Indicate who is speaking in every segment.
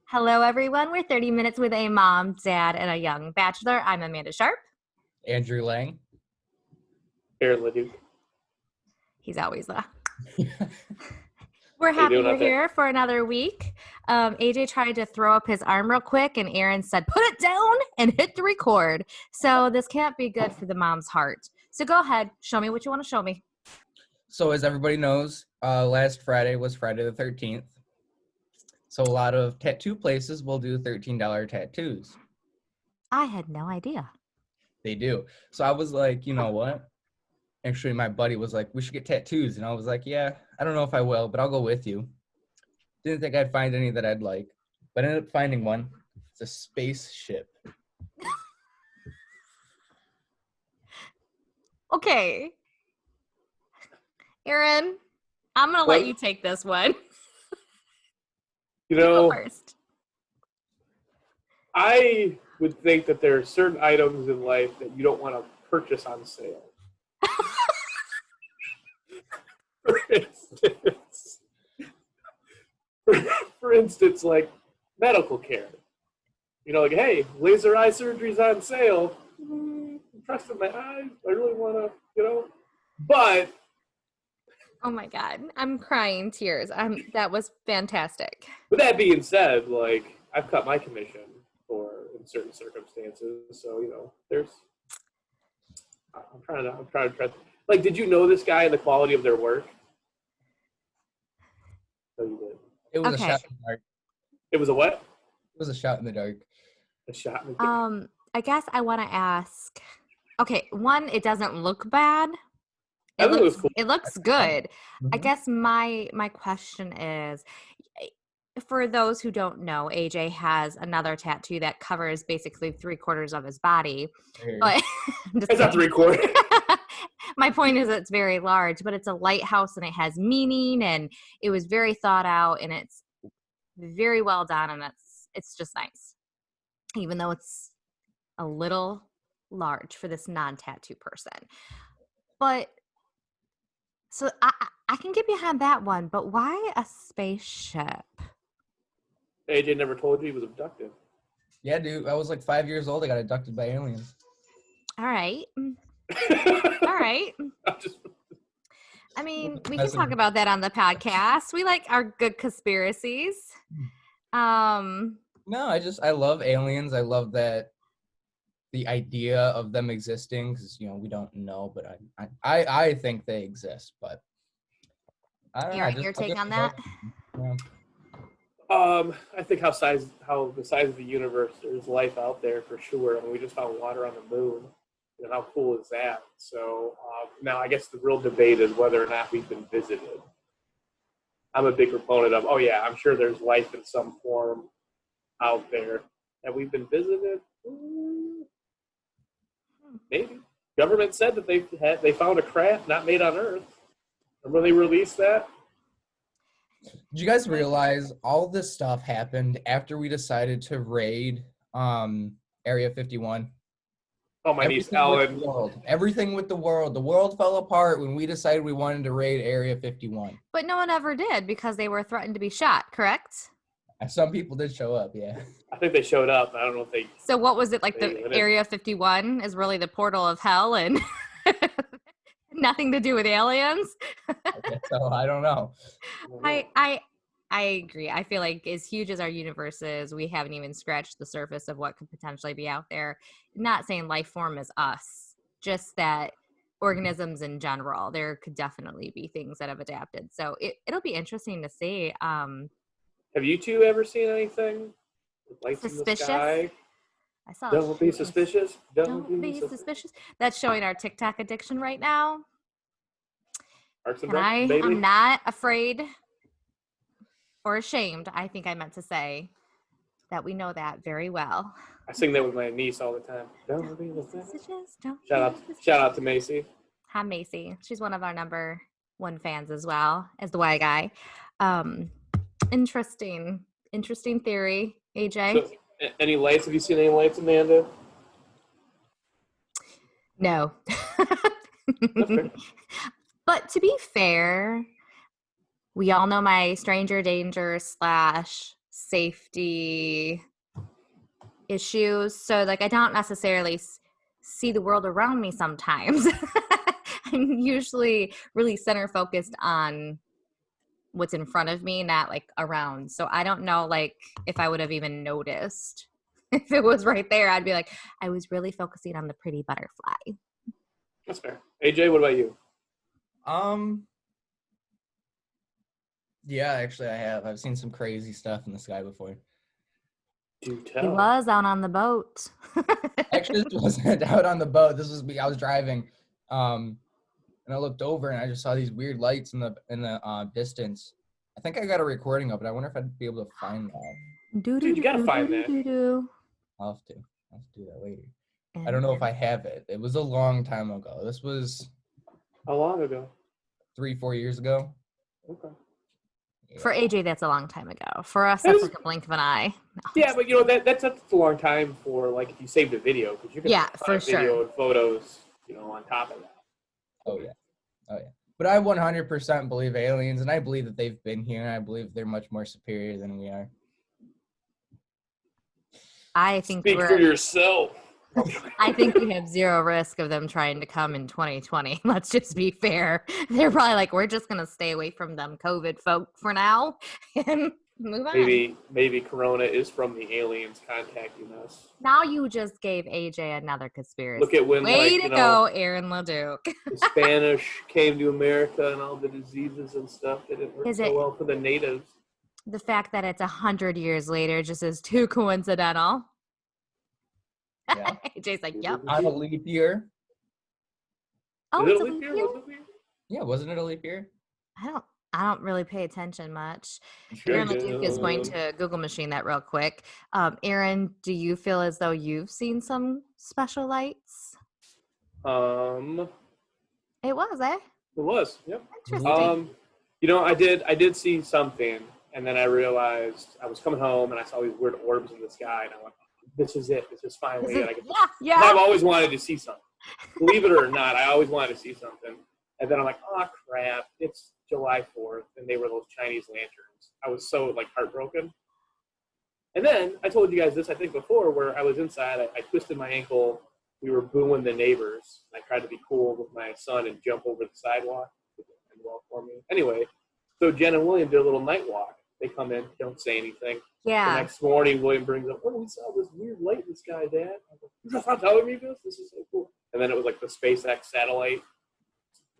Speaker 1: Hello, everyone. We're 30 Minutes with a Mom, Dad, and a Young Bachelor. I'm Amanda Sharp.
Speaker 2: Andrew Lang.
Speaker 3: Aaron Leduc.
Speaker 1: He's always there. We're happy you're here for another week. AJ tried to throw up his arm real quick, and Aaron said, put it down and hit the record. So this can't be good for the mom's heart. So go ahead. Show me what you want to show me.
Speaker 2: So as everybody knows, last Friday was Friday the 13th. So a lot of tattoo places will do $13 tattoos.
Speaker 1: I had no idea.
Speaker 2: They do. So I was like, you know what? Actually, my buddy was like, we should get tattoos. And I was like, yeah, I don't know if I will, but I'll go with you. Didn't think I'd find any that I'd like, but I ended up finding one. It's a spaceship.
Speaker 1: Okay. Aaron, I'm going to let you take this one.
Speaker 3: You know,
Speaker 1: first.
Speaker 3: I would think that there are certain items in life that you don't want to purchase on sale. For instance, like medical care. You know, like, hey, laser eye surgery's on sale. I'm trusting my eyes. I really want to, But
Speaker 1: oh my God, I'm crying tears. That was fantastic.
Speaker 3: with that being said, like, I've cut my commission in certain circumstances. So, I'm trying to trust. Like, did you know this guy and the quality of their work? No, you did.
Speaker 2: It was a shot in the dark.
Speaker 3: It was a what?
Speaker 2: It was a shot in the dark.
Speaker 3: A shot in the dark.
Speaker 1: I guess I want to ask. Okay, one, it doesn't look bad.
Speaker 3: It looks cool.
Speaker 1: It looks good.
Speaker 2: Mm-hmm.
Speaker 1: I guess my question is, for those who don't know, AJ has another tattoo that covers basically 3/4 of his body. But
Speaker 3: it's not 3/4.
Speaker 1: My point is it's very large, but it's a lighthouse and it has meaning, and it was very thought out, and it's very well done, and it's just nice. Even though it's a little large for this non-tattoo person. But so I can get behind that one, but why a spaceship?
Speaker 3: AJ never told you he was abducted.
Speaker 2: Yeah, dude. I was like 5 years old. I got abducted by aliens.
Speaker 1: All right. All right. I mean, we can talk about that on the podcast. We like our good conspiracies.
Speaker 2: No, I love aliens. I love that the idea of them existing, because we don't know, but I think they exist. But I don't know.
Speaker 1: Your take on that?
Speaker 2: Yeah.
Speaker 3: I think how the size of the universe, there's life out there for sure. I mean, we just found water on the moon. How cool is that? So now I guess the real debate is whether or not we've been visited. I'm a big proponent of, I'm sure there's life in some form out there. Have we been visited? Maybe. Government said that they found a craft not made on Earth. Remember they released that?
Speaker 2: Did you guys realize all this stuff happened after we decided to raid Area 51?
Speaker 3: Oh, my niece Ellen.
Speaker 2: Everything with the world. The world fell apart when we decided we wanted to raid Area 51.
Speaker 1: But no one ever did because they were threatened to be shot, correct?
Speaker 2: Some people did show up, yeah.
Speaker 3: I think they showed up. I don't know if they...
Speaker 1: So what was it, like the Area 51 is really the portal of hell and nothing to do with aliens?
Speaker 2: So I don't know.
Speaker 1: I agree. I feel like as huge as our universe is, we haven't even scratched the surface of what could potentially be out there. Not saying life form is us, just that organisms in general, there could definitely be things that have adapted. So it'll be interesting to see.
Speaker 3: Have you two ever seen anything? Lights
Speaker 1: suspicious?
Speaker 3: In the sky?
Speaker 1: I saw.
Speaker 3: Don't be suspicious.
Speaker 1: Don't be suspicious. That's showing our TikTok addiction right now. I'm not afraid or ashamed, I think I meant to say, that we know that very well.
Speaker 3: I sing that with my niece all the time. Don't be suspicious.
Speaker 1: Shout
Speaker 3: out to Macy.
Speaker 1: Hi, Macy. She's one of our number one fans as well as the Y guy. Interesting theory, AJ.
Speaker 3: So, any lights? Have you seen any lights, Amanda?
Speaker 1: No. But to be fair, we all know my stranger danger / safety issues. So like I don't necessarily see the world around me sometimes. I'm usually really center focused on what's in front of me, not like around. So I don't know like if I would have even noticed. If it was right there, I'd be like, I was really focusing on the pretty butterfly.
Speaker 3: That's fair. AJ, what about you?
Speaker 2: Yeah, actually I have. I've seen some crazy stuff in the sky before.
Speaker 3: Do
Speaker 1: He
Speaker 3: tell.
Speaker 1: was out on the boat.
Speaker 2: Actually, this wasn't out on the boat. This was me. I was driving, and I looked over and I just saw these weird lights in the distance. I think I got a recording of it. I wonder if I'd be able to find that.
Speaker 3: Dude, you gotta find that.
Speaker 2: I'll have to do that later. I don't know if I have it. It was a long time ago. This was
Speaker 3: How long ago?
Speaker 2: 3-4 years ago.
Speaker 3: Okay.
Speaker 2: Yeah.
Speaker 1: For AJ, that's a long time ago. For us, that's like a blink of an eye. No.
Speaker 3: Yeah, but that's a long time for like if you saved a video because you can
Speaker 1: for
Speaker 3: video
Speaker 1: sure.
Speaker 3: and photos, on top of that.
Speaker 2: Oh yeah. But I 100% believe aliens, and I believe that they've been here, and I believe they're much more superior than we are.
Speaker 1: I think
Speaker 3: Speak for yourself.
Speaker 1: I think we have zero risk of them trying to come in 2020. Let's just be fair. They're probably like, we're just going to stay away from them COVID folk for now and move on.
Speaker 3: Maybe Corona is from the aliens contacting us.
Speaker 1: Now you just gave AJ another conspiracy.
Speaker 3: Look at when,
Speaker 1: Way to go, Aaron LeDuc.
Speaker 3: the Spanish came to America and all the diseases and stuff that didn't work so well for the natives.
Speaker 1: The fact that it's 100 years later just is too coincidental.
Speaker 2: Yeah.
Speaker 1: AJ's like, yep.
Speaker 2: On a leap year.
Speaker 1: Oh,
Speaker 3: Is
Speaker 1: it's
Speaker 3: it
Speaker 1: a
Speaker 3: a
Speaker 1: leap
Speaker 3: leap
Speaker 1: year?
Speaker 3: year?
Speaker 2: Yeah, wasn't it a leap year?
Speaker 1: I don't really pay attention much.
Speaker 3: Sure
Speaker 1: Aaron
Speaker 3: do.
Speaker 1: LeDuc is going to Google machine that real quick. Aaron, do you feel as though you've seen some special lights? It was, eh?
Speaker 3: It was, yep.
Speaker 1: Interesting.
Speaker 3: I did see something, and then I realized I was coming home and I saw these weird orbs in the sky, and I went, "This is it. This is finally it."
Speaker 1: Yeah.
Speaker 3: I've always wanted to see something. Believe it or not, I always wanted to see something. And then I'm like, "Oh crap! It's July 4th, and they were those Chinese lanterns." I was so heartbroken. And then I told you guys this, I think, before, where I was inside. I twisted my ankle. We were booing the neighbors. I tried to be cool with my son and jump over the sidewalk. And well for me. Anyway, so Jen and William did a little night walk. They come in, don't say anything.
Speaker 1: Yeah.
Speaker 3: The next morning, William brings up, "Oh, we saw this weird light in the sky, Dad." I was like, "You're just not telling me this? This is so cool." And then it was like the SpaceX satellite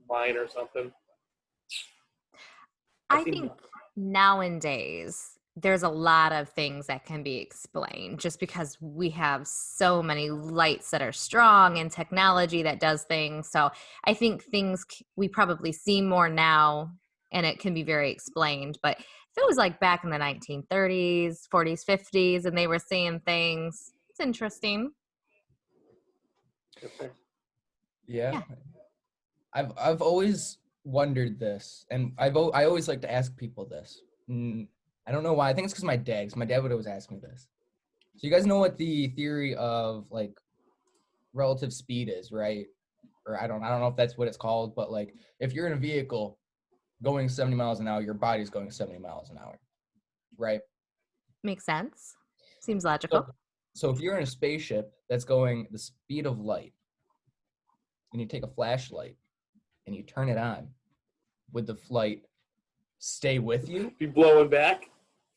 Speaker 3: line or something.
Speaker 1: I think nowadays there's a lot of things that can be explained just because we have so many lights that are strong and technology that does things. So I think things we probably see more now and it can be very explained. But if it was like back in the 1930s, 40s, 50s, and they were seeing things, it's interesting.
Speaker 3: Okay.
Speaker 2: Yeah. I've always wondered this, and I always like to ask people this. I don't know why. I think it's because my dad would always ask me this. So you guys know what the theory of relative speed is, right? Or I don't know if that's what it's called, but if you're in a vehicle going 70 miles an hour, your body's going 70 miles an hour, right?
Speaker 1: Makes sense. Seems logical.
Speaker 2: So if you're in a spaceship that's going the speed of light, and you take a flashlight and you turn it on, would the flight stay with you?
Speaker 3: Be blowing back?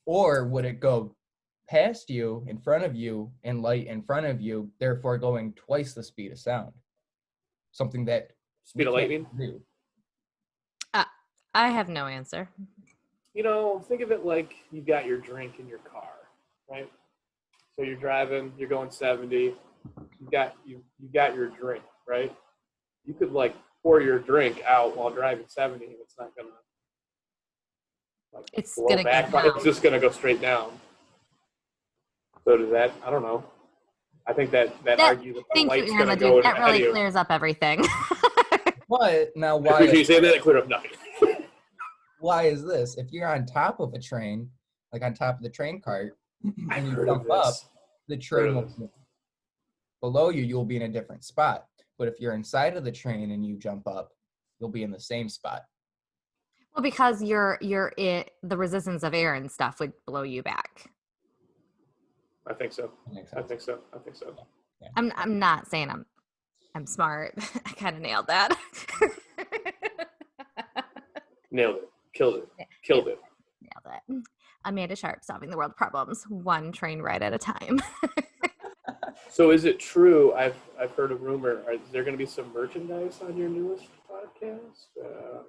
Speaker 2: Or would it go past you, in front of you, and light in front of you, therefore going twice the speed of sound? Something that
Speaker 3: Speed of lightning?
Speaker 2: Do.
Speaker 1: I have no answer.
Speaker 3: Think of it like you got your drink in your car, right? So you're driving, you're going 70, you got your drink, right? You could pour your drink out while driving 70, and it's not gonna
Speaker 1: It's
Speaker 3: blow
Speaker 1: gonna
Speaker 3: back.
Speaker 1: go down.
Speaker 3: It's just gonna go straight down. So does that? I don't know. I think that argues that the
Speaker 1: Thank
Speaker 3: light's
Speaker 1: you, Aaron
Speaker 3: gonna
Speaker 1: LeDuc.
Speaker 3: go
Speaker 1: That
Speaker 3: ahead of
Speaker 1: really
Speaker 3: you.
Speaker 1: clears up everything.
Speaker 2: But now
Speaker 3: I appreciate you saying that. It cleared up nothing.
Speaker 2: why is this? If you're on top of a train, on top of the train cart, and you
Speaker 3: heard of
Speaker 2: jump up,
Speaker 3: this.
Speaker 2: the train will be below you, you'll be in a different spot. But if you're inside of the train and you jump up, you'll be in the same spot.
Speaker 1: Well, because the resistance of air and stuff would blow you back.
Speaker 3: I think so.
Speaker 2: That makes
Speaker 3: I
Speaker 2: sense.
Speaker 3: think so. I think so.
Speaker 2: Yeah.
Speaker 1: I'm not saying I'm smart. I kind of nailed that.
Speaker 3: Nailed it. Killed it. Killed it.
Speaker 1: Nailed it. Amanda Sharp, solving the world problems one train ride at a time.
Speaker 3: So is it true? I've heard a rumor. Is there going to be some merchandise on your newest podcast?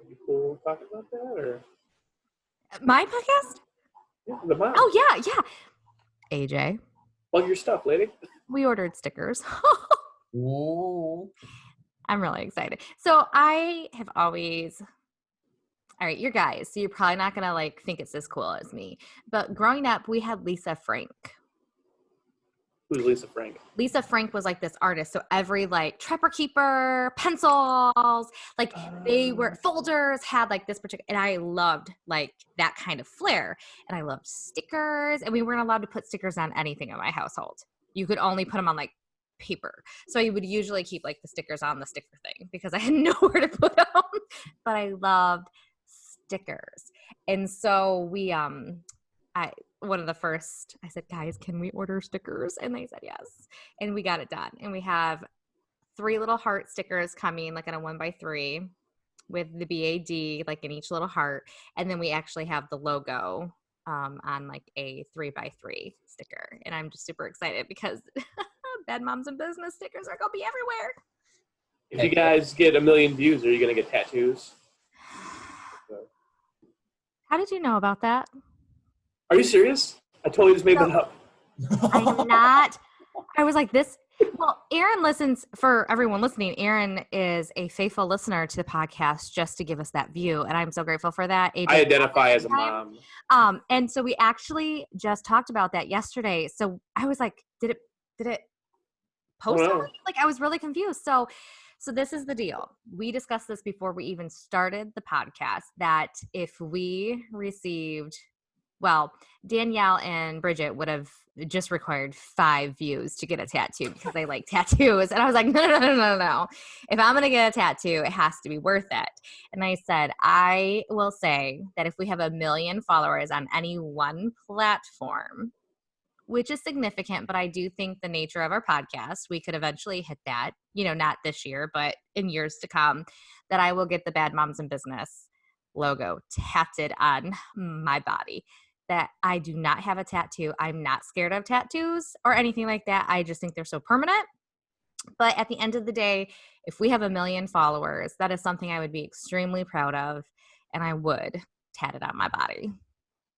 Speaker 3: You cool talking about that, or
Speaker 1: My podcast?
Speaker 3: yeah, the mom?
Speaker 1: Oh yeah. AJ,
Speaker 3: Plug your stuff, lady.
Speaker 1: we ordered stickers.
Speaker 2: Ooh.
Speaker 1: I'm really excited. So I have always, all right, you're guys, so you're probably not gonna like think it's as cool as me. But growing up, we had Lisa Frank.
Speaker 3: Who's Lisa Frank?
Speaker 1: Lisa Frank was like this artist. So every like Trapper Keeper, pencils, like they were folders, had like this particular, and I loved like that kind of flair. And I loved stickers, and we weren't allowed to put stickers on anything in my household. You could only put them on like paper. So I would usually keep like the stickers on the sticker thing because I had nowhere to put them. But I loved stickers. And so one of the first, I said, guys, can we order stickers? And they said yes. And we got it done. And we have 3 little heart stickers coming like in a 1x3 with the BAD like in each little heart. And then we actually have the logo on like a 3x3 sticker. And I'm just super excited because Bad Moms in Business stickers are going to be everywhere.
Speaker 3: If you guys get 1 million views, are you going to get tattoos?
Speaker 1: How did you know about that?
Speaker 3: Are you serious? I totally just made that up.
Speaker 1: I am not. I was like this. Well, Aaron listens, for everyone listening, Aaron is a faithful listener to the podcast just to give us that view. And I'm so grateful for that.
Speaker 3: I identify as a mom.
Speaker 1: And so we actually just talked about that yesterday. So I was like, did it post already? Like I was really confused. So this is the deal. We discussed this before we even started the podcast, that if we received, well, Danielle and Bridget would have just required 5 views to get a tattoo because they like tattoos. And I was like, no. If I'm going to get a tattoo, it has to be worth it. And I said, I will say that if we have 1 million followers on any one platform, which is significant, but I do think the nature of our podcast, we could eventually hit that, not this year, but in years to come, that I will get the Bad Moms in Business logo tattooed on my body. That I do not have a tattoo. I'm not scared of tattoos or anything like that. I just think they're so permanent. But at the end of the day, if we have 1 million followers, that is something I would be extremely proud of, and I would tat it on my body.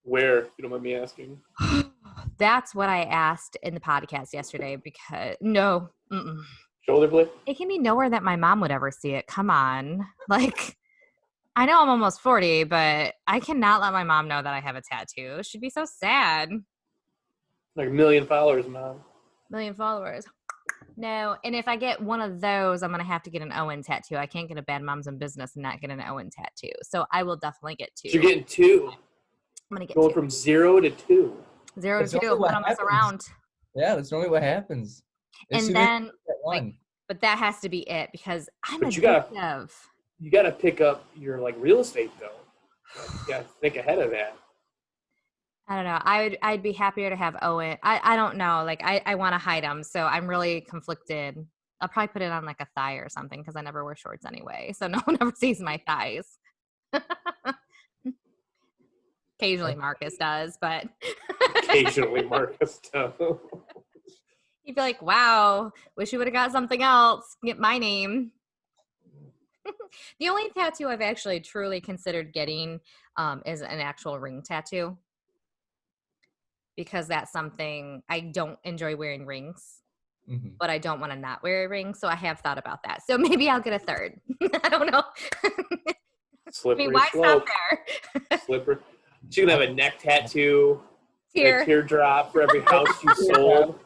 Speaker 3: Where, if you don't mind me asking?
Speaker 1: That's what I asked in the podcast yesterday because no.
Speaker 3: Shoulder blade?
Speaker 1: It can be nowhere that my mom would ever see it. Come on. Like, I know I'm almost 40, but I cannot let my mom know that I have a tattoo. She'd be so sad.
Speaker 3: Like 1 million followers, Mom.
Speaker 1: 1 million followers. No, and if I get one of those, I'm going to have to get an Owen tattoo. I can't get a Bad Moms in Business and not get an Owen tattoo. So I will definitely get 2.
Speaker 3: You're getting 2.
Speaker 1: I'm going to get
Speaker 3: Going
Speaker 1: 2.
Speaker 3: from 0 to 2.
Speaker 1: 0
Speaker 2: That's
Speaker 1: to 2.
Speaker 2: normally what
Speaker 1: Put them
Speaker 2: happens.
Speaker 1: around.
Speaker 2: Yeah, that's normally what happens. As
Speaker 1: And
Speaker 2: soon as
Speaker 1: then,
Speaker 2: you get one.
Speaker 1: but that has to be it because I'm
Speaker 3: But you gotta-
Speaker 1: addictive.
Speaker 3: You got to pick up your real estate though. You got to think ahead of that.
Speaker 1: I don't know. I'd be happier to have Owen. I don't know. Like I want to hide them, so I'm really conflicted. I'll probably put it on like a thigh or something because I never wear shorts anyway, so no one ever sees my thighs. Occasionally Marcus does, but
Speaker 3: Occasionally, Marcus does.
Speaker 1: he'd be like, "Wow, wish you would have got something else. Get my name." The only tattoo I've actually truly considered getting is an actual ring tattoo. Because that's something, I don't enjoy wearing rings, but I don't want to not wear a ring. So I have thought about that. So maybe I'll get a 3rd. I don't know.
Speaker 3: Slippery
Speaker 1: why
Speaker 3: slope.
Speaker 1: stop there?
Speaker 3: Slippery. She's going to have a neck tattoo.
Speaker 1: Here,
Speaker 3: A teardrop for every house you sold.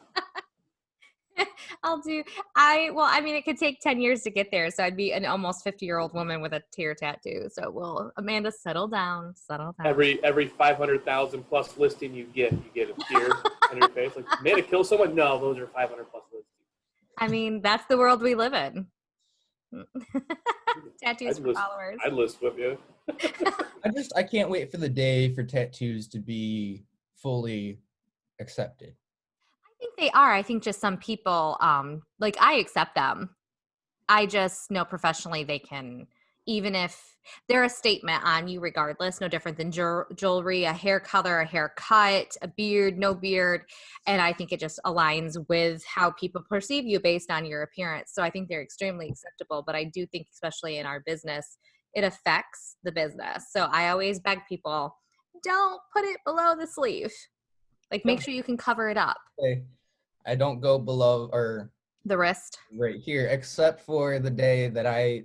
Speaker 1: I mean, it could take 10 years to get there. So I'd be an almost 50-year-old woman with a tear tattoo. So Amanda, settle down.
Speaker 3: Every 500,000 plus listing you get a tear on your face. Like, Amanda kill someone? No, those are 500 plus listings.
Speaker 1: I mean, that's the world we live in. Tattoos for followers.
Speaker 3: I'd list with you.
Speaker 2: I can't wait for the day for tattoos to be fully accepted.
Speaker 1: I think they are. I think just some people, like I accept them. I just know professionally they can, even if they're a statement on you regardless, no different than jewelry, a hair color, a haircut, a beard, no beard. And I think it just aligns with how people perceive you based on your appearance. So I think they're extremely acceptable. But I do think, especially in our business, it affects the business. So I always beg people, don't put it below the sleeve. Like make sure you can cover it up.
Speaker 2: Okay. I don't go below or
Speaker 1: The wrist.
Speaker 2: right here, except for the day that I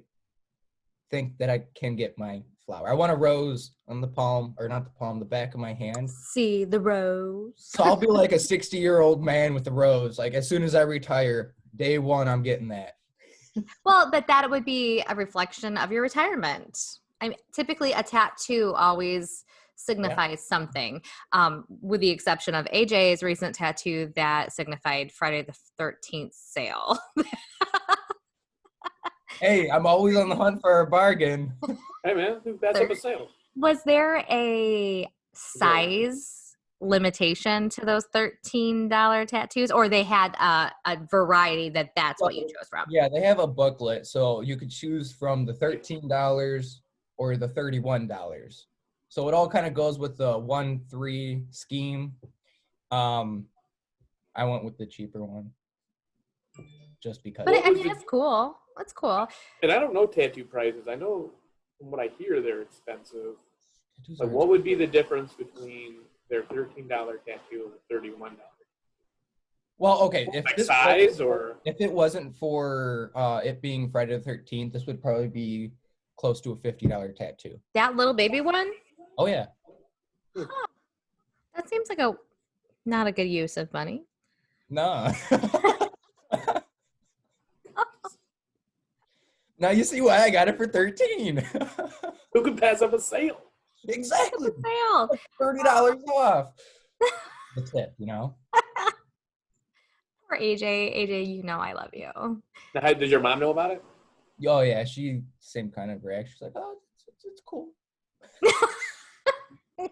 Speaker 2: think that I can get my flower. I want a rose on the palm, or not the palm, the back of my hand.
Speaker 1: See the rose.
Speaker 2: So I'll be like a 60-year-old man with a rose. Like as soon as I retire, day one, I'm getting that.
Speaker 1: Well, but that would be a reflection of your retirement. I mean, typically a tattoo always signifies something, with the exception of AJ's recent tattoo that signified Friday the 13th sale.
Speaker 2: Hey, I'm always on the hunt for a bargain.
Speaker 3: Hey man, that's up a sale.
Speaker 1: Was there a size limitation to those $13 tattoos, or they had a variety that's what you chose from?
Speaker 2: Yeah, they have a booklet, so you could choose from the $13 or the $31. So it all kind of goes with the 1-3 scheme. I went with the cheaper one, just because.
Speaker 1: But I mean, it's cool. That's cool.
Speaker 3: And I don't know tattoo prices. I know from what I hear they're expensive.
Speaker 2: Tattoos
Speaker 3: Like,
Speaker 2: are
Speaker 3: what would be the difference between their $13 tattoo and the $31?
Speaker 2: Well, okay.
Speaker 3: Like size or?
Speaker 2: If it wasn't for it being Friday the 13th, this would probably be close to a $50 tattoo.
Speaker 1: That little baby one?
Speaker 2: Oh yeah.
Speaker 1: Huh. That seems like not a good use of money.
Speaker 2: No. Now you see why I got it for 13.
Speaker 3: Who could pass up a sale?
Speaker 2: Exactly.
Speaker 1: Sale.
Speaker 2: $30 off. The tip, you know.
Speaker 1: Poor AJ. AJ, you know I love you.
Speaker 3: Now, did your mom know about it?
Speaker 2: Oh yeah, she same kind of reaction. She's like, oh, it's cool.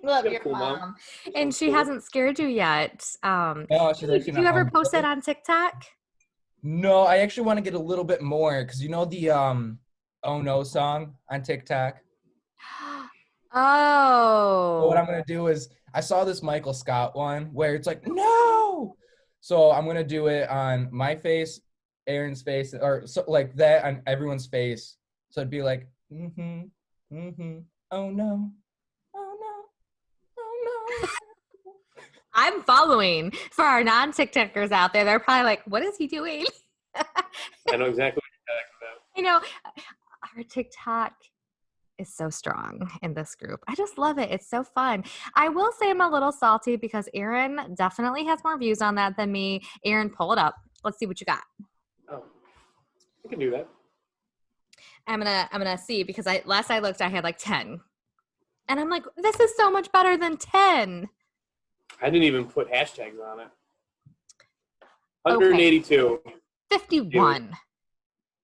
Speaker 1: Love
Speaker 3: You're
Speaker 1: your
Speaker 3: cool,
Speaker 1: mom.
Speaker 3: Mom.
Speaker 1: And she hasn't scared you yet.
Speaker 2: No, she's
Speaker 1: Did
Speaker 2: actually
Speaker 1: you
Speaker 2: not
Speaker 1: ever
Speaker 2: home.
Speaker 1: post it on TikTok?
Speaker 2: No, I actually want to get a little bit more because you know the "Oh No" song on TikTok.
Speaker 1: Oh.
Speaker 2: So what I'm gonna do is I saw this Michael Scott one where it's like no, so I'm gonna do it on my face, Aaron's face, or so, like that on everyone's face. So it'd be like oh no, oh no, oh no.
Speaker 1: I'm following. For our non-TikTokers out there, they're probably like, what is he doing?
Speaker 3: I know exactly what you're talking about.
Speaker 1: You know, our TikTok is so strong in this group. I just love it. It's so fun. I will say I'm a little salty because Aaron definitely has more views on that than me. Aaron, pull it up. Let's see what you got.
Speaker 3: Oh, you can do that.
Speaker 1: I'm gonna see because last I looked I had like 10. And I'm like, this is so much better than 10.
Speaker 3: I didn't even put hashtags on it. 182.
Speaker 1: 51.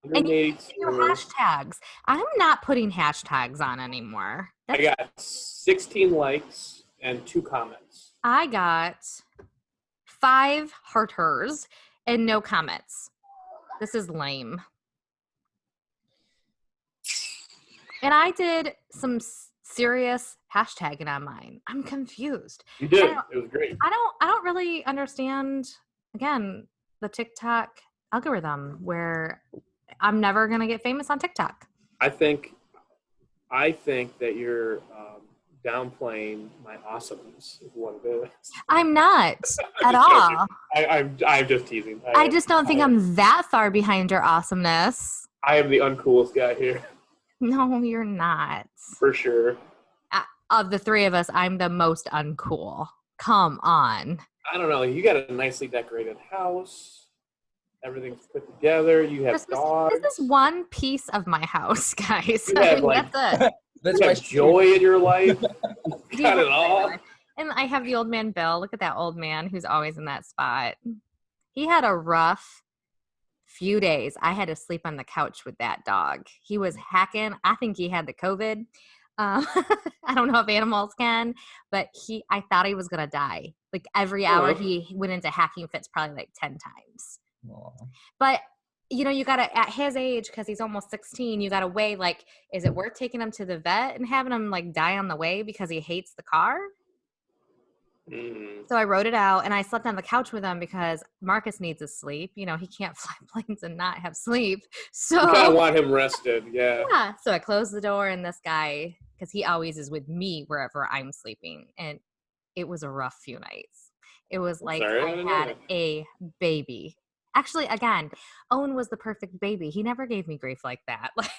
Speaker 1: And you
Speaker 3: 182.
Speaker 1: your hashtags. I'm not putting hashtags on anymore.
Speaker 3: I got 16 likes and 2 comments.
Speaker 1: I got 5 hearters and no comments. This is lame. And I did some serious hashtagging on mine. I'm confused.
Speaker 3: You did. It was great.
Speaker 1: I don't really understand, again, the TikTok algorithm where I'm never going to get famous on TikTok.
Speaker 3: I think that you're downplaying my awesomeness is what it is.
Speaker 1: I'm not at
Speaker 3: just
Speaker 1: all.
Speaker 3: I'm just teasing.
Speaker 1: I just don't think I'm that far behind your awesomeness.
Speaker 3: I am the uncoolest guy here.
Speaker 1: No, you're not.
Speaker 3: For sure.
Speaker 1: Of the 3 of us, I'm the most uncool. Come on.
Speaker 3: I don't know. You got a nicely decorated house. Everything's put together. You have dogs.
Speaker 1: This is one piece of my house, guys.
Speaker 3: You have, like,
Speaker 1: that's it.
Speaker 2: That's
Speaker 3: You
Speaker 2: why
Speaker 3: have joy in your life.
Speaker 1: Do
Speaker 3: Got
Speaker 1: you
Speaker 3: it
Speaker 1: have
Speaker 3: all.
Speaker 1: that? And I have the old man Bill. Look at that old man who's always in that spot. He had a rough few days. I had to sleep on the couch with that dog. He was hacking. I think he had the COVID. I don't know if animals can, but I thought he was going to die. Like every hour he went into hacking fits probably like 10 times.
Speaker 2: Aw.
Speaker 1: But you got to, at his age, because he's almost 16, you got to weigh, like, is it worth taking him to the vet and having him, like, die on the way because he hates the car? So I wrote it out, and I slept on the couch with him because Marcus needs his sleep. He can't fly planes and not have sleep. So
Speaker 3: You kind of want him rested, yeah.
Speaker 1: yeah. So I closed the door, and this guy, because he always is with me wherever I'm sleeping, and it was a rough few nights. It was like I had a baby. Actually, again, Owen was the perfect baby. He never gave me grief like that. Like,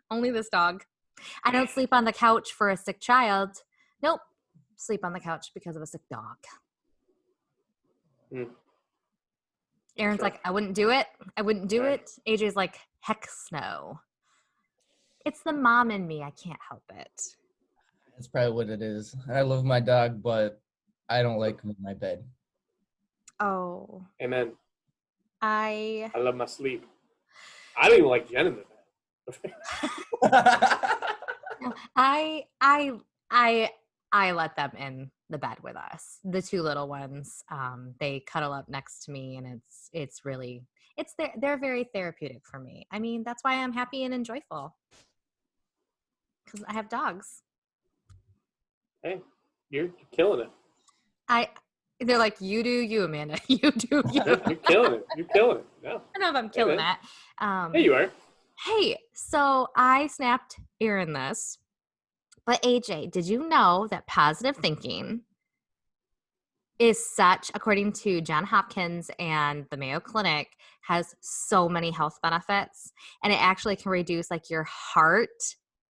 Speaker 1: only this dog. I don't sleep on the couch for a sick child. Nope. Sleep on the couch because of a sick dog. Aaron's like, I wouldn't do it. I wouldn't do it. AJ's like, heck no. It's the mom in me. I can't help it.
Speaker 2: That's probably what it is. I love my dog, but I don't like him in my bed.
Speaker 1: Oh.
Speaker 3: Amen.
Speaker 1: I
Speaker 3: love my sleep. I don't even like Jen in the bed.
Speaker 1: I let them in the bed with us. The two little ones, they cuddle up next to me, and it's really they're very therapeutic for me. I mean, that's why I'm happy and joyful, because I have dogs.
Speaker 3: Hey, you're killing it.
Speaker 1: They're like, you do you, Amanda. You do you.
Speaker 3: You're killing it. You're killing it. Yeah.
Speaker 1: I don't know if I'm killing that.
Speaker 3: Hey, you are.
Speaker 1: Hey, so I snapped Aaron this. But AJ, did you know that positive thinking is according to John Hopkins and the Mayo Clinic, has so many health benefits, and it actually can reduce like your heart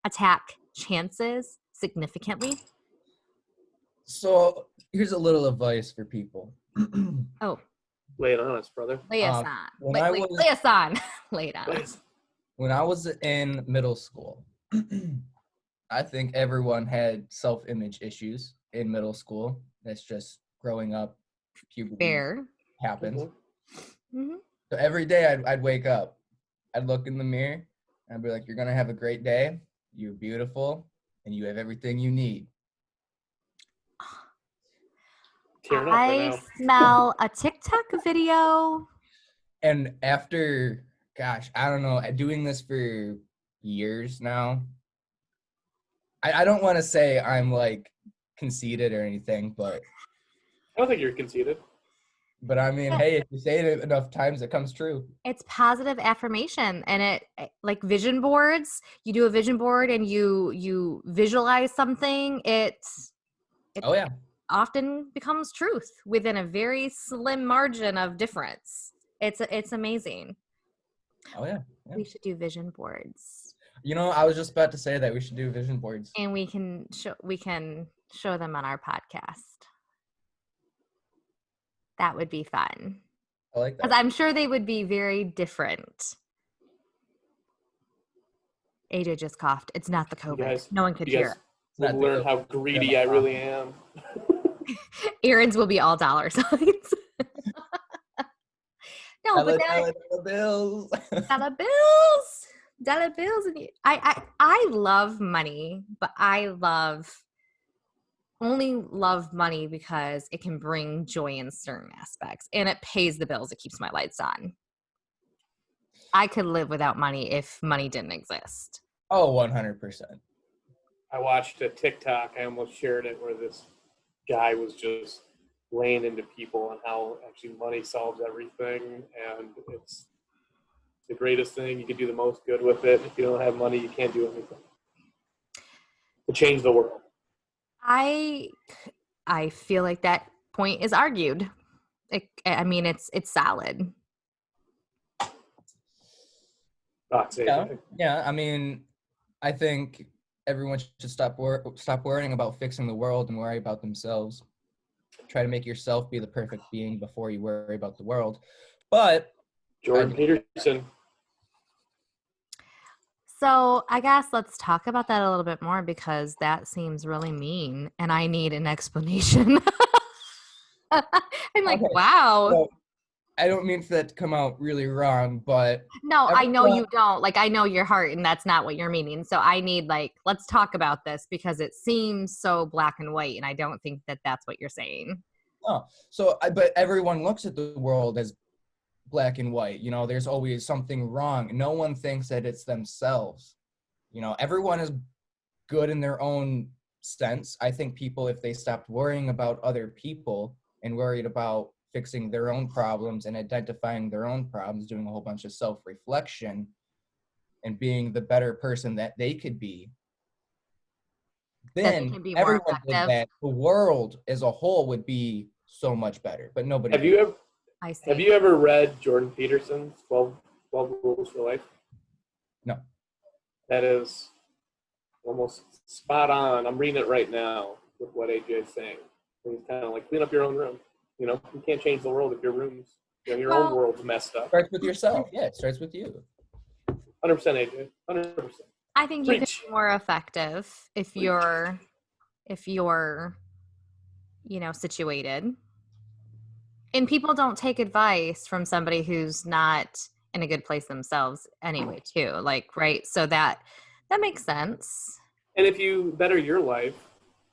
Speaker 1: attack chances significantly?
Speaker 2: So here's a little advice for people.
Speaker 1: Oh.
Speaker 3: Lay it on us, brother.
Speaker 1: Lay us on. Lay us on. Lay it on.
Speaker 2: When I was in middle school, I think everyone had self-image issues in middle school. That's just growing up. Puberty happens.
Speaker 1: Mm-hmm.
Speaker 2: So every day I'd wake up, I'd look in the mirror, and I'd be like, you're going to have a great day. You're beautiful, and you have everything you need.
Speaker 1: I smell a TikTok video.
Speaker 2: And after, gosh, I don't know, doing this for years now, I don't want to say I'm like conceited or anything, but
Speaker 3: I don't think you're conceited.
Speaker 2: But I mean, hey, if you say it enough times, it comes true.
Speaker 1: It's positive affirmation, and it like vision boards. You do a vision board and you visualize something. It often becomes truth within a very slim margin of difference. It's amazing.
Speaker 2: Oh yeah.
Speaker 1: We should do vision boards.
Speaker 2: I was just about to say that we should do vision boards.
Speaker 1: And we can show them on our podcast. That would be fun.
Speaker 2: I like that.
Speaker 1: Because I'm sure they would be very different. AJ just coughed. It's not the COVID. No one could hear.
Speaker 3: We'll learn how greedy I really am.
Speaker 1: Aaron's will be all dollar signs. No, but
Speaker 2: dollar bills.
Speaker 1: Dollar bills. Dollar bills. And I love money, but I only love money because it can bring joy in certain aspects, and it pays the bills. It keeps my lights on. I could live without money if money didn't exist.
Speaker 2: Oh, 100%.
Speaker 3: I watched a TikTok. I almost shared it, where this guy was just laying into people and how actually money solves everything, and it's the greatest thing. You can do the most good with it. If you don't have money, you can't do anything to change the world.
Speaker 1: I feel like that point is argued. It's solid.
Speaker 2: Yeah. I mean, I think everyone should stop worrying about fixing the world and worry about themselves. Try to make yourself be the perfect being before you worry about the world. But
Speaker 3: Jordan Peterson.
Speaker 1: So I guess let's talk about that a little bit more, because that seems really mean and I need an explanation. I'm like,
Speaker 2: okay.
Speaker 1: wow.
Speaker 2: I don't mean for that to come out really wrong, but
Speaker 1: No, I know
Speaker 2: everyone,
Speaker 1: you don't. Like, I know your heart, and that's not what you're meaning. So I need, like, let's talk about this because it seems so black and white, and I don't think that that's what you're saying.
Speaker 2: no. But everyone looks at the world as black and white. You know, there's always something wrong. No one thinks that it's themselves. You know, everyone is good in their own sense. I think people, if they stopped worrying about other people and worried about fixing their own problems and identifying their own problems, doing a whole bunch of self-reflection and being the better person that they could be,
Speaker 1: That they
Speaker 2: then
Speaker 1: can be more
Speaker 2: everyone did
Speaker 1: effective.
Speaker 2: that. The world as a whole would be so much better, but nobody
Speaker 3: Have
Speaker 2: did.
Speaker 3: you ever
Speaker 1: I see.
Speaker 3: have you ever read Jordan Peterson's 12 Rules for Life?
Speaker 2: No.
Speaker 3: That is almost spot on. I'm reading it right now with what AJ is saying. And he's kind of like, clean up your own room. You know, you can't change the world if your room's, you know, your own
Speaker 1: Well-
Speaker 3: world's messed up.
Speaker 2: Starts with yourself. Yeah, it starts with you.
Speaker 3: 100% AJ. 100%.
Speaker 1: I think you can
Speaker 3: Preach.
Speaker 1: be more effective if you're situated. And people don't take advice from somebody who's not in a good place themselves anyway, too. Like, right? So that makes sense.
Speaker 3: And if you better your life,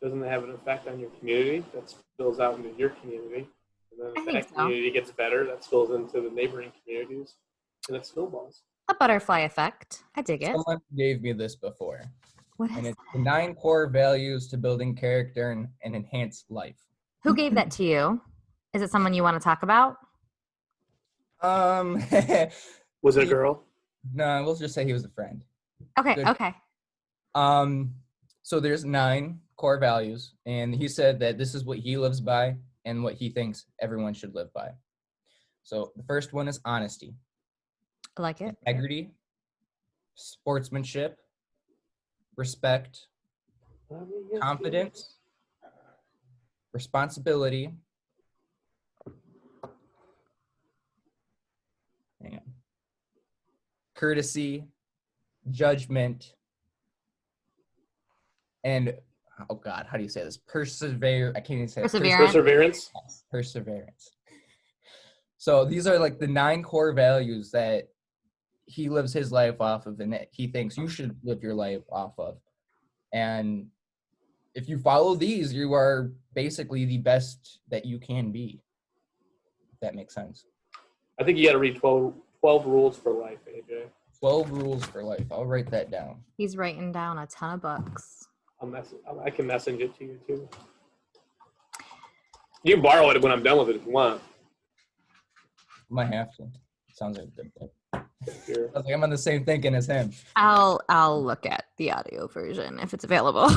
Speaker 3: doesn't it have an effect on your community? That spills out into your community. And then
Speaker 1: I
Speaker 3: if
Speaker 1: think
Speaker 3: that
Speaker 1: so.
Speaker 3: community gets better, that spills into the neighboring communities. And it snowballs.
Speaker 1: A butterfly effect. I dig it.
Speaker 2: Someone gave me this before,
Speaker 1: What
Speaker 2: and
Speaker 1: is
Speaker 2: it's the 9 core values to building character and enhance life.
Speaker 1: Who gave that to you? Is it someone you want to talk about?
Speaker 2: Um,
Speaker 3: Was it a girl?
Speaker 2: no, we'll just say he was a friend.
Speaker 1: Okay,
Speaker 2: Good.
Speaker 1: okay.
Speaker 2: So there's 9 core values, and he said that this is what he lives by and what he thinks everyone should live by. So the first one is honesty,
Speaker 1: I like it.
Speaker 2: integrity, sportsmanship, respect, confidence, responsibility, courtesy, judgment, and oh God, how do you say this? Persevere. I can't even say it.
Speaker 1: Perseverance.
Speaker 3: Perseverance.
Speaker 2: Perseverance. So these are like the 9 core values that he lives his life off of and that he thinks you should live your life off of. And if you follow these, you are basically the best that you can be. If that makes sense.
Speaker 3: I think you got to read 12 Rules for Life, AJ.
Speaker 2: 12 rules for life. I'll write that down.
Speaker 1: He's writing down a ton of books.
Speaker 3: I can message it to you, too. You can borrow it when I'm done with it if you want.
Speaker 2: Might have to. Sounds like a good thing.
Speaker 3: Sure.
Speaker 2: Sounds like I'm on the same thinking as him.
Speaker 1: I'll look at the audio version if it's available.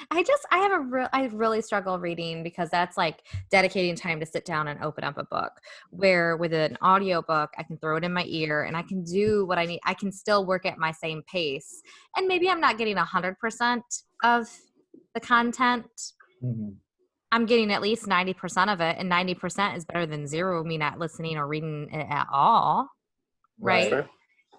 Speaker 1: I really struggle reading because that's like dedicating time to sit down and open up a book. Where with an audio book, I can throw it in my ear and I can do what I need. I can still work at my same pace. And maybe I'm not getting 100% of the content.
Speaker 2: Mm-hmm.
Speaker 1: I'm getting at least 90% of it, and 90% is better than 0, me not listening or reading it at all. Right?
Speaker 3: Sure.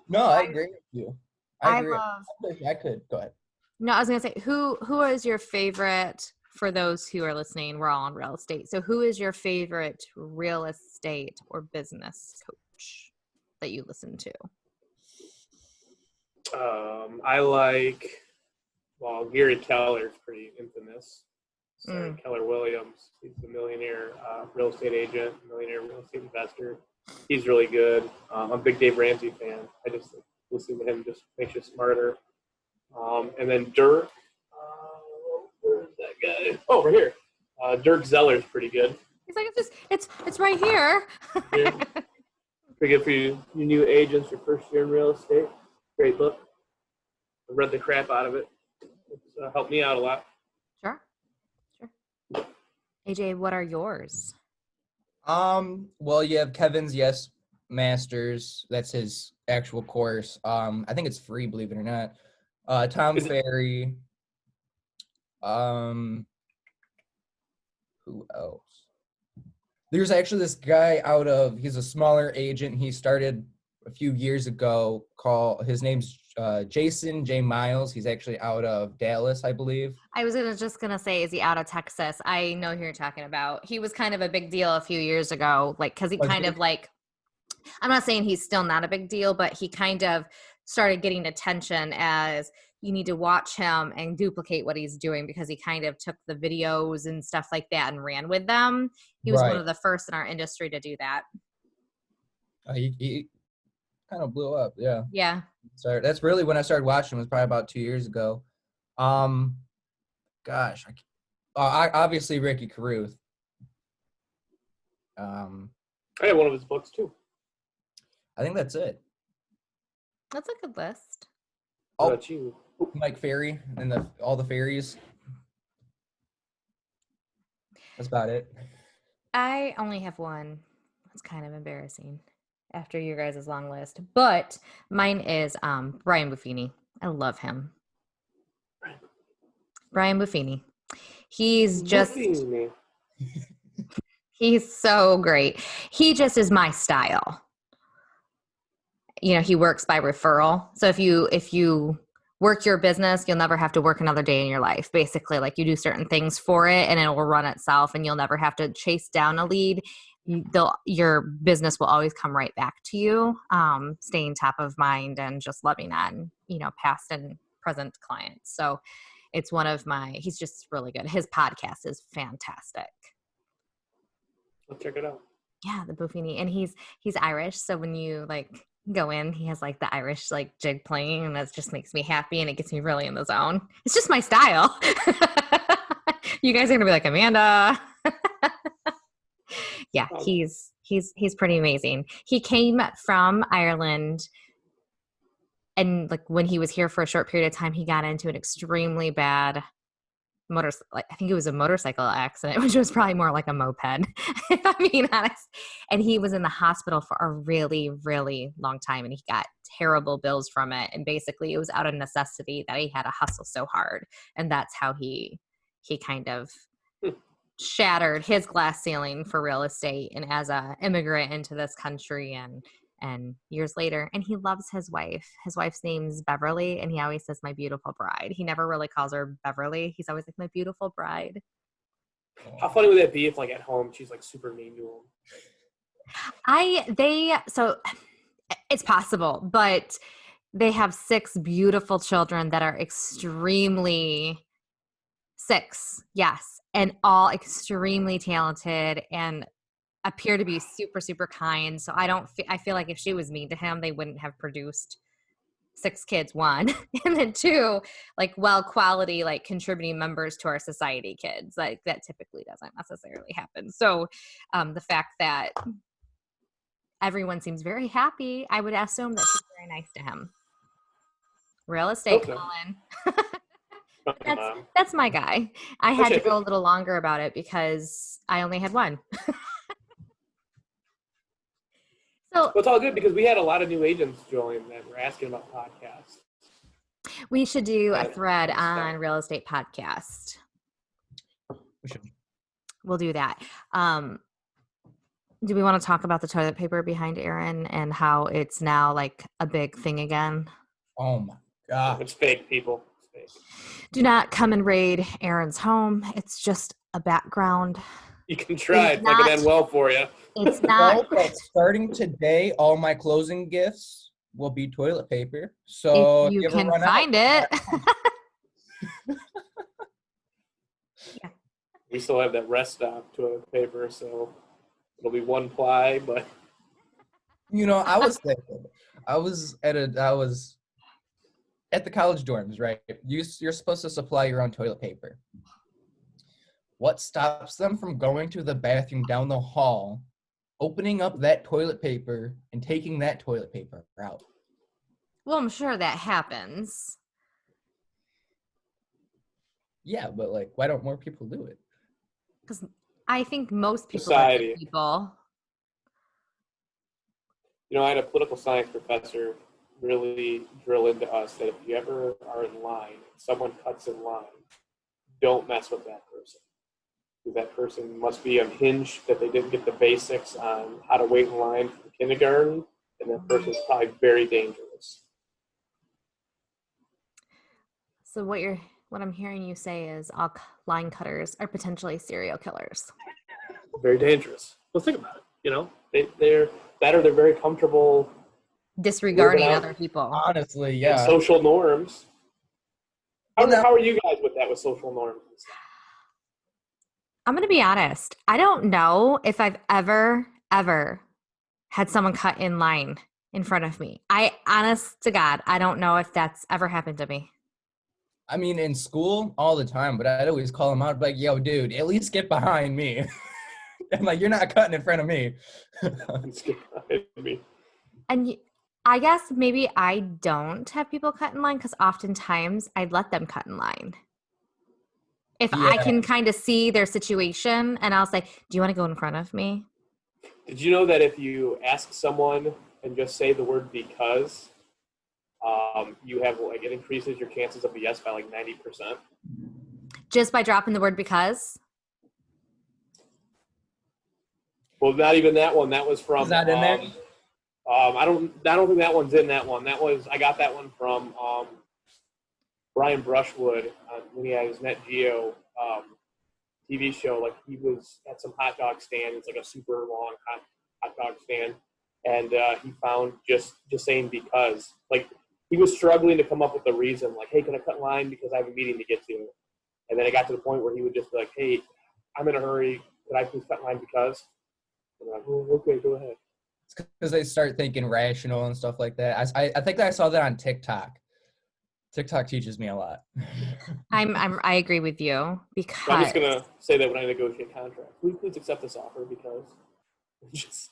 Speaker 2: No, I agree with you. I agree.
Speaker 1: love.
Speaker 2: I could. Go ahead.
Speaker 1: No, I was gonna say, who is your favorite? For those who are listening, we're all in real estate. So, who is your favorite real estate or business coach that you listen to?
Speaker 3: I like, Gary Keller's pretty infamous. Sorry, Keller Williams. He's the millionaire real estate agent, millionaire real estate investor. He's really good. I'm a big Dave Ramsey fan. I just listening to him just makes you smarter. And then Dirk. Where's that guy? Oh, over here. Dirk Zeller's pretty good.
Speaker 1: He's like, it's right here.
Speaker 3: Yeah. Pretty good for you new agents, your first year in real estate. Great book. I read the crap out of it. It's helped me out a lot.
Speaker 1: Sure. AJ, what are yours?
Speaker 2: Well, you have Kevin's Yes Masters. That's his actual course. I think it's free, believe it or not. Tom Ferry. Who else? There's actually this guy he's a smaller agent. He started a few years ago his name's Jason J. Miles. He's actually out of Dallas, I believe.
Speaker 1: I was just gonna say, is he out of Texas? I know who you're talking about. He was kind of a big deal a few years ago, like because he kind of like. I'm not saying he's still not a big deal, but he kind of started getting attention as you need to watch him and duplicate what he's doing because he kind of took the videos and stuff like that and ran with them. He was one
Speaker 2: Right.
Speaker 1: of the first in our industry to do that.
Speaker 2: He kind of blew up. Yeah.
Speaker 1: Yeah.
Speaker 2: So that's really when I started watching. It was probably about 2 years ago. Gosh, I obviously Ricky Carruth.
Speaker 3: I have one of his books too.
Speaker 2: I think that's it.
Speaker 1: That's a good list.
Speaker 3: What
Speaker 2: Oh,
Speaker 3: about you?
Speaker 2: Mike Ferry and all the fairies. That's about it.
Speaker 1: I only have one. It's kind of embarrassing after your guys' long list, but mine is Brian Buffini. I love him. Brian Buffini. He's just
Speaker 3: Buffini.
Speaker 1: he's so great. He just is my style. You know, he works by referral. So if you work your business, you'll never have to work another day in your life. Basically, like you do certain things for it and it will run itself and you'll never have to chase down a lead. Your business will always come right back to you. Staying top of mind and just loving on, past and present clients. So it's he's just really good. His podcast is fantastic.
Speaker 3: I'll check it out.
Speaker 1: Yeah, the Buffini. And he's Irish. So when you go in, he has the Irish jig playing and that just makes me happy and it gets me really in the zone. It's just my style. You guys are gonna be like, Amanda. Yeah, he's pretty amazing. He came from Ireland and when he was here for a short period of time, he got into an extremely bad I think it was a motorcycle accident, which was probably more like a moped, if I'm being honest. And he was in the hospital for a really, really long time and he got terrible bills from it. And basically it was out of necessity that he had to hustle so hard. And that's how he kind of shattered his glass ceiling for real estate and as a immigrant into this country and years later, and he loves his wife. His wife's name's Beverly, and he always says, my beautiful bride. He never really calls her Beverly. He's always like, my beautiful bride.
Speaker 3: How funny would that be if at home she's super mean to him?
Speaker 1: So it's possible, but they have 6 beautiful children that are extremely 6, yes, and all extremely talented and appear to be super, super kind. So I feel like if she was mean to him, they wouldn't have produced 6 kids, 1, and then 2, well quality, contributing members to our society kids. That typically doesn't necessarily happen. So the fact that everyone seems very happy, I would assume that she's very nice to him. Real estate,
Speaker 3: Okay.
Speaker 1: Colin. That's my guy. I had to go a little longer about it because I only had one. So
Speaker 3: well, it's all good because we had a lot of new agents join that were asking about podcasts.
Speaker 1: We should do a thread on real estate podcast.
Speaker 2: We should.
Speaker 1: We'll do that. Do we want to talk about the toilet paper behind Aaron and how it's now a big thing again?
Speaker 2: Oh my God.
Speaker 3: It's fake, people. It's fake.
Speaker 1: Do not come and raid Aaron's home. It's just a background.
Speaker 3: You can try. It's not going to end well for you.
Speaker 1: It's not.
Speaker 2: Starting today, all my closing gifts will be toilet paper. So
Speaker 1: if you can find it.
Speaker 3: Yeah. We still have that rest stop toilet paper, so it'll be 1 ply, but
Speaker 2: I was thinking, I was at the college dorms, right? You're supposed to supply your own toilet paper. What stops them from going to the bathroom down the hall, opening up that toilet paper, and taking that toilet paper out?
Speaker 1: Well, I'm sure that happens.
Speaker 2: Yeah, but why don't more people do it?
Speaker 1: Because I think most people
Speaker 3: Society.
Speaker 1: are good people.
Speaker 3: I had a political science professor really drill into us that if you ever are in line, someone cuts in line, don't mess with that person. Because that person must be unhinged, that they didn't get the basics on how to wait in line for kindergarten, and that person is probably very dangerous.
Speaker 1: So what I'm hearing you say is all line cutters are potentially serial killers.
Speaker 3: Very dangerous. Well, think about it. You know, they're very comfortable
Speaker 1: Disregarding
Speaker 3: living out
Speaker 1: other people.
Speaker 2: Honestly,
Speaker 3: in
Speaker 2: yeah.
Speaker 3: social norms.
Speaker 2: Well, now-
Speaker 3: How are you guys with that, with social norms and stuff?
Speaker 1: I'm going to be honest. I don't know if I've ever had someone cut in line in front of me. Honest to God, I don't know if that's ever happened to me.
Speaker 2: I mean, in school all the time, but I'd always call them out like, yo, dude, at least get behind me. I'm like, you're not cutting in front of me.
Speaker 1: And I guess maybe I don't have people cut in line because oftentimes I'd let them cut in line. If I
Speaker 2: Yeah.
Speaker 1: can kind of see their situation and I'll say, do you want to go in front of me?
Speaker 3: Did you know that if you ask someone and just say the word because, you have like, it increases your chances of a yes by like 90%?
Speaker 1: Just by dropping the word because?
Speaker 3: Well, not even that one. That was from.
Speaker 2: Is that in there?
Speaker 3: I don't think that one's in that one. I got that one from Brian Brushwood when he had his Net Geo TV show. Like, he was at some hot dog stand. It's like a super long hot dog stand, and he found just saying because, like, he was struggling to come up with a reason. Like, hey, can I cut in line because I have a meeting to get to? And then it got to the point where he would just be like, hey, I'm in a hurry. Could I please cut in line because? And I'm like, oh, okay, go ahead.
Speaker 2: It's because they start thinking rational and stuff like that. I think I saw that on TikTok. TikTok teaches me a lot.
Speaker 1: I agree with you because
Speaker 3: So I'm just gonna say that when I negotiate contracts, will you please accept this offer because just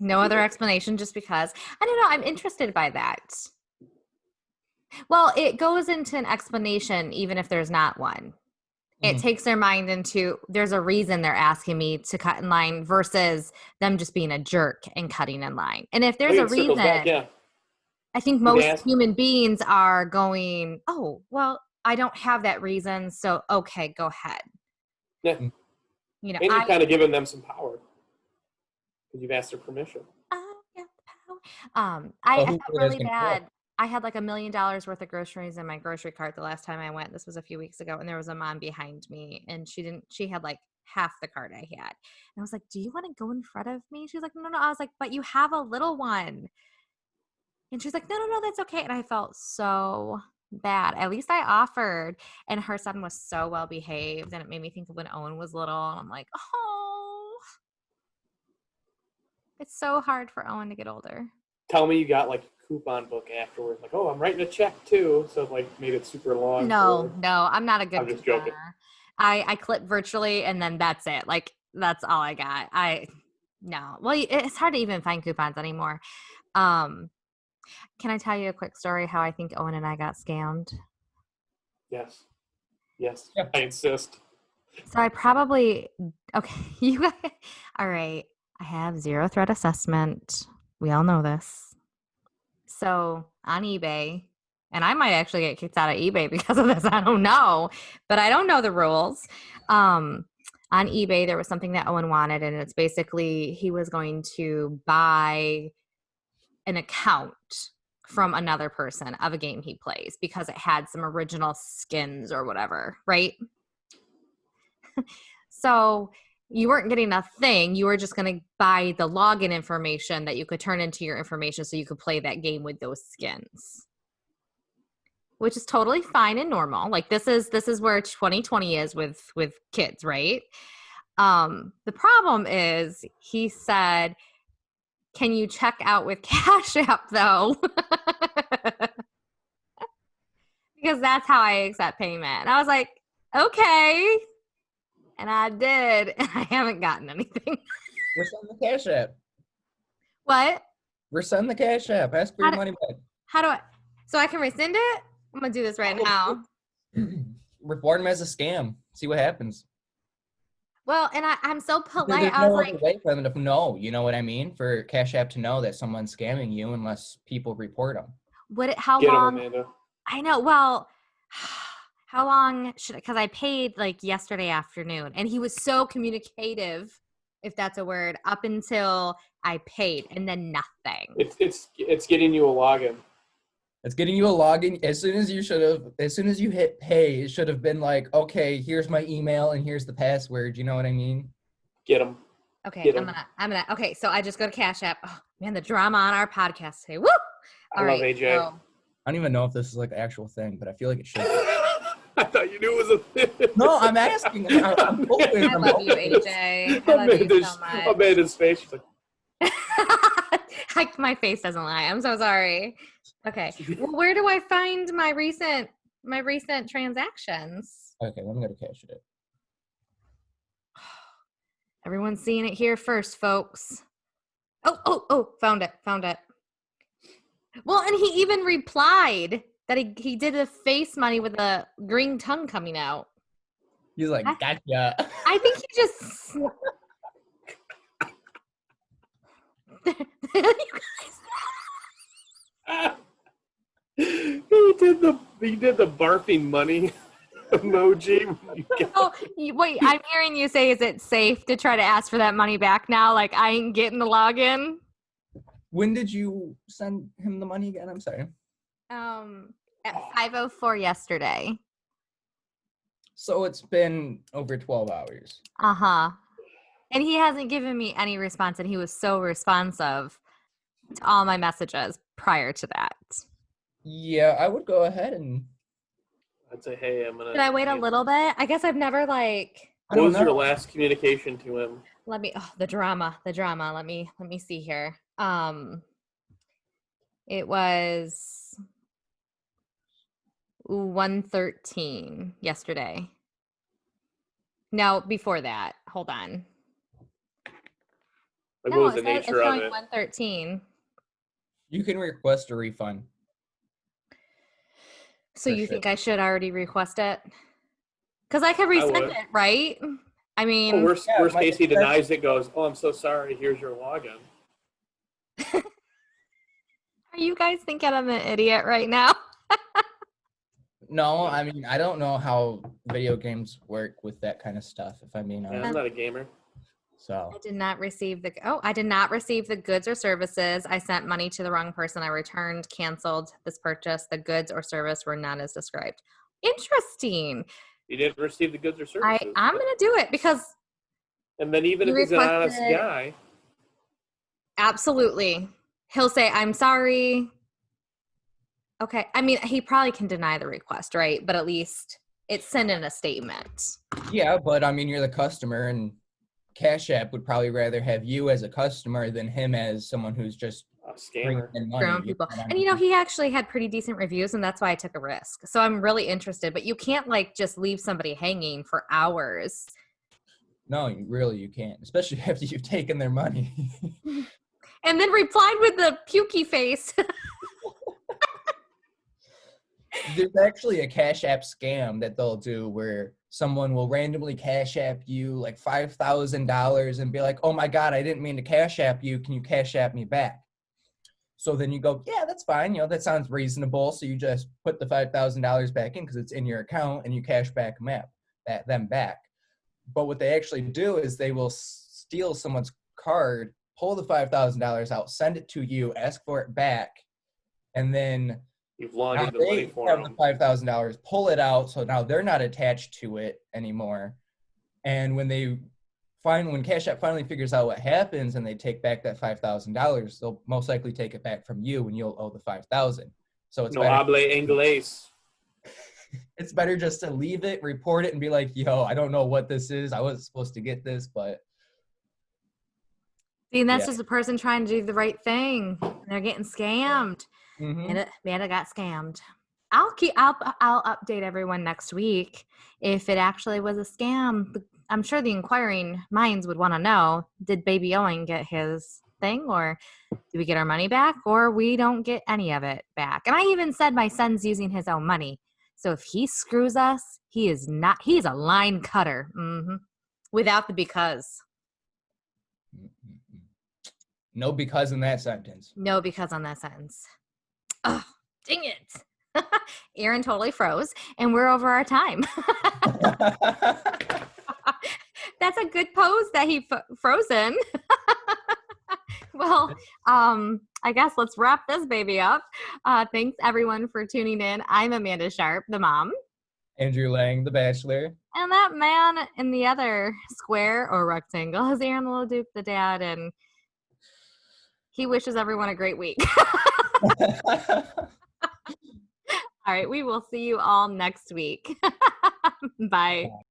Speaker 1: no other explanation, just because. I don't know. I'm interested by that. Well, it goes into an explanation even if there's not one. It takes their mind into there's a reason they're asking me to cut in line versus them just being a jerk and cutting in line. And if there's a reason,
Speaker 3: yeah.
Speaker 1: I think most human beings are going, oh, well, I don't have that reason, so okay, go ahead.
Speaker 3: Yeah.
Speaker 1: You know,
Speaker 3: And you've kind of given them some power because you've asked their permission.
Speaker 1: Yeah, power. I felt really
Speaker 2: control.
Speaker 1: bad. I had like $1 million worth of groceries in my grocery cart the last time I went. This was a few weeks ago, and there was a mom behind me, and she had like half the cart I had. And I was like, do you want to go in front of me? She was like, no. I was like, but you have a little one. And she's like, no, that's okay. And I felt so bad. At least I offered. And her son was so well behaved. And it made me think of when Owen was little. And I'm like, oh, it's so hard for Owen to get older.
Speaker 3: Tell me you got like a coupon book afterwards. Like, oh, I'm writing a check too. So like made it super long.
Speaker 1: No, I'm not a good
Speaker 3: I'm just
Speaker 1: couponer.
Speaker 3: joking.
Speaker 1: I clip virtually and then that's it. Like, that's all I got. No. Well, it's hard to even find coupons anymore. Can I tell you a quick story how I think Owen and I got scammed?
Speaker 3: Yes.
Speaker 2: Yep.
Speaker 3: I insist.
Speaker 1: So I probably, okay, you guys, all right. I have zero threat assessment. We all know this. So on eBay, and I might actually get kicked out of eBay because of this. I don't know, but I don't know the rules. On eBay, there was something that Owen wanted, and it's basically he was going to buy an account from another person of a game he plays because it had some original skins or whatever, right? So you weren't getting a thing. You were just going to buy the login information that you could turn into your information so you could play that game with those skins, which is totally fine and normal. Like this is where 2020 is with kids, right? The problem is he said, can you check out with Cash App though? Because that's how I accept payment. And I was like, okay. And I did, and I haven't gotten anything.
Speaker 2: We're sending the Cash App.
Speaker 1: What?
Speaker 2: We're sending the Cash App. Ask for your money back.
Speaker 1: How do I? So I can rescind it? I'm going to do this right now.
Speaker 2: Report him as a scam. See what happens.
Speaker 1: Well, and I'm so polite.
Speaker 2: There's
Speaker 1: I was
Speaker 2: no
Speaker 1: like,
Speaker 2: other way for them to know, you know what I mean? For Cash App to know that someone's scamming you unless people report them.
Speaker 1: how
Speaker 3: Get
Speaker 1: long?
Speaker 3: him, Amanda.
Speaker 1: I know. Well, how long should I? Because I paid like yesterday afternoon, and he was so communicative, if that's a word, up until I paid, and then nothing.
Speaker 3: It's getting you a login.
Speaker 2: It's getting you a login. As soon as you hit pay, it should have been like, okay, here's my email and here's the password. You know what I mean?
Speaker 3: Get them.
Speaker 1: Okay,
Speaker 3: Get
Speaker 1: I'm
Speaker 3: 'em.
Speaker 1: gonna. Okay, so I just go to Cash App. Oh man, the drama on our podcast today. Woo!
Speaker 3: I love AJ.
Speaker 1: So,
Speaker 2: I don't even know if this is like an actual thing, but I feel like it should be.
Speaker 3: I thought you knew it was a thing.
Speaker 2: No, I'm asking. I'm hoping.
Speaker 1: I love you, AJ. I love you so much.
Speaker 3: Amanda's face. She's like,
Speaker 1: My face doesn't lie. I'm so sorry. Okay. Well, where do I find my recent transactions?
Speaker 2: Okay, let me go to Cash App.
Speaker 1: Everyone's seeing it here first, folks. Oh, found it. Well, and he even replied that he did a face money with a green tongue coming out.
Speaker 2: He's like, gotcha.
Speaker 1: I think he just you guys.
Speaker 3: he did the barfing money emoji.
Speaker 1: Oh, wait, I'm hearing you say, is it safe to try to ask for that money back now? Like, I ain't getting the login?
Speaker 2: When did you send him the money again? I'm sorry.
Speaker 1: At 5:04 yesterday.
Speaker 2: So it's been over 12 hours.
Speaker 1: Uh-huh. And he hasn't given me any response, and he was so responsive to all my messages prior to that.
Speaker 2: Yeah, I would go ahead and...
Speaker 3: I'd say, hey, I'm gonna.
Speaker 1: Should I wait a little bit? I guess I've never like...
Speaker 3: What was your last communication to him?
Speaker 1: Let me... Oh, the drama. Let me see here. It was 1:13 yesterday. No, before that. Hold on.
Speaker 3: Like,
Speaker 1: No,
Speaker 3: what was the
Speaker 1: it's
Speaker 3: nature of
Speaker 1: showing
Speaker 3: it?
Speaker 1: 113.
Speaker 2: You can request a refund.
Speaker 1: So
Speaker 2: For
Speaker 1: you
Speaker 2: sure.
Speaker 1: think I should already request it? Because I could resend
Speaker 3: would.
Speaker 1: it, right? I mean,
Speaker 3: Oh, worst
Speaker 2: Yeah,
Speaker 3: case, he
Speaker 2: that's-
Speaker 3: denies it. Goes, oh, I'm so sorry. Here's your login.
Speaker 1: are you guys thinking I'm an idiot right now?
Speaker 2: No, I mean, I don't know how video games work with that kind of stuff, if I'm being
Speaker 3: Yeah,
Speaker 2: honest.
Speaker 3: I'm not a gamer.
Speaker 2: So,
Speaker 1: I did not receive the goods or services. I sent money to the wrong person. I returned, canceled this purchase. The goods or service were not as described. Interesting.
Speaker 3: You didn't receive the goods or services.
Speaker 1: I'm going to do it because
Speaker 3: And then even
Speaker 1: You
Speaker 3: if he's an honest
Speaker 1: requested-
Speaker 3: guy,
Speaker 1: absolutely. He'll say, I'm sorry. Okay. I mean, he probably can deny the request, right? But at least it's sent in a statement.
Speaker 2: yeah, but I mean, you're the customer, and Cash App would probably rather have you as a customer than him as someone who's just
Speaker 3: a
Speaker 2: bringing
Speaker 3: scammer.
Speaker 2: in
Speaker 1: Your
Speaker 2: money.
Speaker 1: own
Speaker 2: you
Speaker 1: people.
Speaker 2: know what I
Speaker 1: And
Speaker 2: mean?
Speaker 1: he actually had pretty decent reviews, and that's why I took a risk. So I'm really interested, but you can't like just leave somebody hanging for hours.
Speaker 2: No, you can't, especially after you've taken their money.
Speaker 1: And then replied with the pukey face.
Speaker 2: There's actually a Cash App scam that they'll do where someone will randomly Cash App you like $5,000 and be like, oh my God, I didn't mean to Cash App you. Can you Cash App me back? So then you go, yeah, that's fine. You know, that sounds reasonable. So you just put the $5,000 back in because it's in your account and you cash back them back. But what they actually do is they will steal someone's card, pull the $5,000 out, send it to you, ask for it back, and then
Speaker 3: You've
Speaker 2: now
Speaker 3: laundered the money
Speaker 2: they
Speaker 3: for
Speaker 2: have the
Speaker 3: him.
Speaker 2: $5,000, pull it out, so now they're not attached to it anymore. And when Cash App finally figures out what happens and they take back that $5,000, they'll most likely take it back from you and you'll owe the $5,000. So it's
Speaker 3: No
Speaker 2: better.
Speaker 3: habla inglés.
Speaker 2: It's better just to leave it, report it, and be like, yo, I don't know what this is. I wasn't supposed to get this, but
Speaker 1: See, and that's
Speaker 2: Yeah.
Speaker 1: just a person trying to do the right thing. They're getting scammed.
Speaker 2: mhm.
Speaker 1: Amanda got scammed. I'll update everyone next week if it actually was a scam. I'm sure the inquiring minds would want to know, did Baby Owen get his thing, or do we get our money back, or we don't get any of it back? And I even said my son's using his own money. So if he screws us, he's a line cutter. Without the because.
Speaker 2: No because in that sentence.
Speaker 1: No because on that sentence. Oh, dang it. Aaron totally froze, and we're over our time. That's a good pose that he frozen. Well, I guess let's wrap this baby up. Thanks everyone for tuning in. I'm Amanda Sharp, the mom.
Speaker 2: Andrew Lang, the bachelor.
Speaker 1: And that man in the other square or rectangle is Aaron LeDuc, the dad, and he wishes everyone a great week. All right, we will see you all next week. Bye.